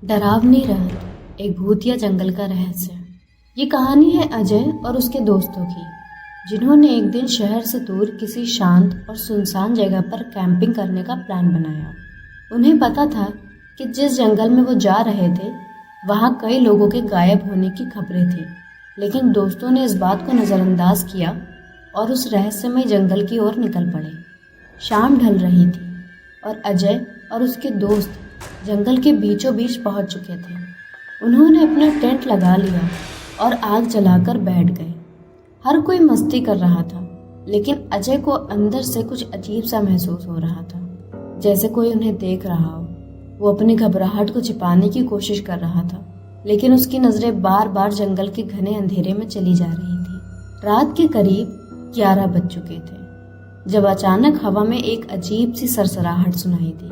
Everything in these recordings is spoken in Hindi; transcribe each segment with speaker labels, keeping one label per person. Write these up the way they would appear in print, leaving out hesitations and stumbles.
Speaker 1: डरावनी रात, एक भूतिया जंगल का रहस्य। ये कहानी है अजय और उसके दोस्तों की, जिन्होंने एक दिन शहर से दूर किसी शांत और सुनसान जगह पर कैंपिंग करने का प्लान बनाया। उन्हें पता था कि जिस जंगल में वो जा रहे थे वहाँ कई लोगों के गायब होने की खबरें थीं, लेकिन दोस्तों ने इस बात को नज़रअंदाज किया और उस रहस्यमय जंगल की ओर निकल पड़े। शाम ढल रही थी और अजय और उसके दोस्त जंगल के बीचों बीच पहुंच चुके थे। उन्होंने अपना टेंट लगा लिया और आग जलाकर बैठ गए। हर कोई मस्ती कर रहा था, लेकिन अजय को अंदर से कुछ अजीब सा महसूस हो रहा था, जैसे कोई उन्हें देख रहा हो। वो अपनी घबराहट को छिपाने की कोशिश कर रहा था, लेकिन उसकी नजरें बार बार जंगल के घने अंधेरे में चली जा रही थी। रात के करीब 11 बज चुके थे जब अचानक हवा में एक अजीब सी सरसराहट सुनाई दी।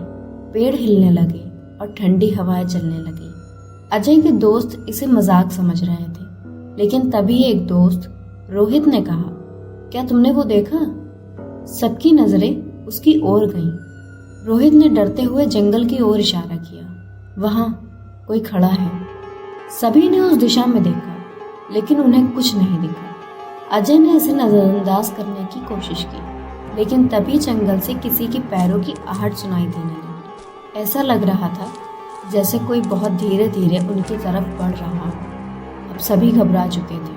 Speaker 1: पेड़ हिलने लगे और ठंडी हवाएं चलने लगी। अजय के दोस्त इसे मजाक समझ रहे थे, लेकिन तभी एक दोस्त रोहित ने कहा, क्या तुमने वो देखा? सबकी नजरें उसकी ओर गईं। रोहित ने डरते हुए जंगल की ओर इशारा किया। वहां कोई खड़ा है। सभी ने उस दिशा में देखा, लेकिन उन्हें कुछ नहीं दिखा। अजय ने इसे नजरअंदाज करने की कोशिश की, लेकिन तभी जंगल से किसी के पैरों की आहट सुनाई देने लगी। ऐसा लग रहा था जैसे कोई बहुत धीरे धीरे उनकी तरफ बढ़ रहा हो। अब सभी घबरा चुके थे।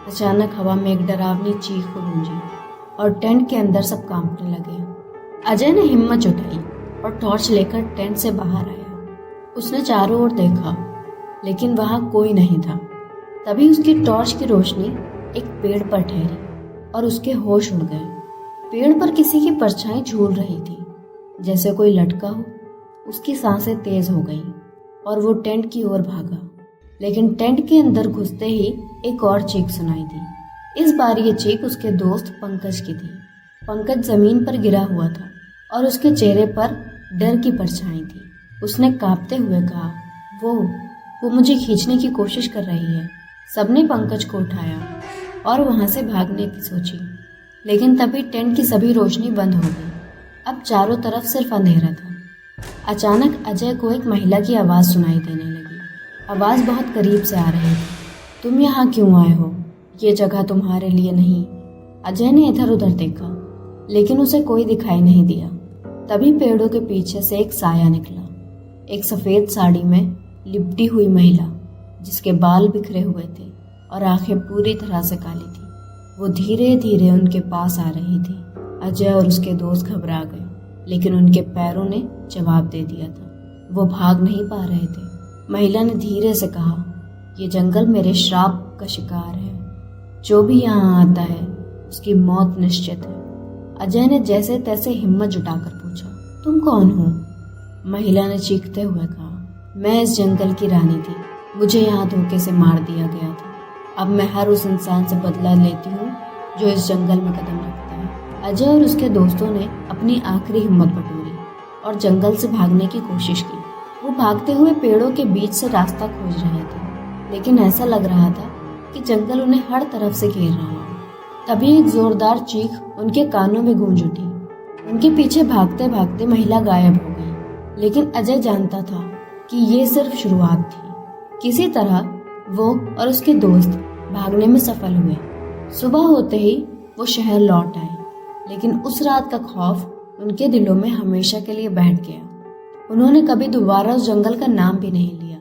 Speaker 1: अचानक हवा में एक डरावनी चीख गूंजी और टेंट के अंदर सब कांपने लगे। अजय ने हिम्मत जुटाई और टॉर्च लेकर टेंट से बाहर आया। उसने चारों ओर देखा, लेकिन वहां कोई नहीं था। तभी उसकी टॉर्च की रोशनी एक पेड़ पर ठहरी और उसके होश उड़ गए। पेड़ पर किसी की परछाई झूल रही थी, जैसे कोई लटका हो। उसकी सांसें तेज हो गईं और वो टेंट की ओर भागा, लेकिन टेंट के अंदर घुसते ही एक और चीख सुनाई दी। इस बार ये चीख उसके दोस्त पंकज की थी। पंकज जमीन पर गिरा हुआ था और उसके चेहरे पर डर की परछाई थी। उसने कांपते हुए कहा, वो मुझे खींचने की कोशिश कर रही है। सबने पंकज को उठाया और वहां से भागने की सोची, लेकिन तभी टेंट की सभी रोशनी बंद हो गई। अब चारों तरफ सिर्फ अंधेरा था। अचानक अजय को एक महिला की आवाज़ सुनाई देने लगी। आवाज़ बहुत करीब से आ रही थी। तुम यहाँ क्यों आए हो? ये जगह तुम्हारे लिए नहीं। अजय ने इधर उधर देखा, लेकिन उसे कोई दिखाई नहीं दिया। तभी पेड़ों के पीछे से एक साया निकला। एक सफ़ेद साड़ी में लिपटी हुई महिला, जिसके बाल बिखरे हुए थे और आंखें पूरी तरह से काली थी। वो धीरे धीरे उनके पास आ रही थी। अजय और उसके दोस्त घबरा गए, लेकिन उनके पैरों ने जवाब दे दिया था। वो भाग नहीं पा रहे थे। महिला ने धीरे से कहा, ये जंगल मेरे श्राप का शिकार है। जो भी यहाँ आता है उसकी मौत निश्चित है। अजय ने जैसे तैसे हिम्मत जुटाकर पूछा, तुम कौन हो? महिला ने चीखते हुए कहा, मैं इस जंगल की रानी थी। मुझे यहाँ धोखे से मार दिया गया था। अब मैं हर उस इंसान से बदला लेती हूँ जो इस जंगल में कदम रखता है। अजय और उसके दोस्तों ने अपनी आखिरी हिम्मत बटोरी और जंगल से भागने की कोशिश की। वो भागते हुए पेड़ों के बीच से रास्ता खोज रहे थे, लेकिन ऐसा लग रहा था कि जंगल उन्हें हर तरफ से घेर रहा हो। तभी एक जोरदार चीख उनके कानों में गूंज उठी। उनके पीछे भागते भागते महिला गायब हो गई, लेकिन अजय जानता था कि ये सिर्फ शुरुआत थी। किसी तरह वो और उसके दोस्त भागने में सफल हुए। सुबह होते ही वो शहर लौट आए, लेकिन उस रात का खौफ उनके दिलों में हमेशा के लिए बैठ गया। उन्होंने कभी दोबारा उस जंगल का नाम भी नहीं लिया।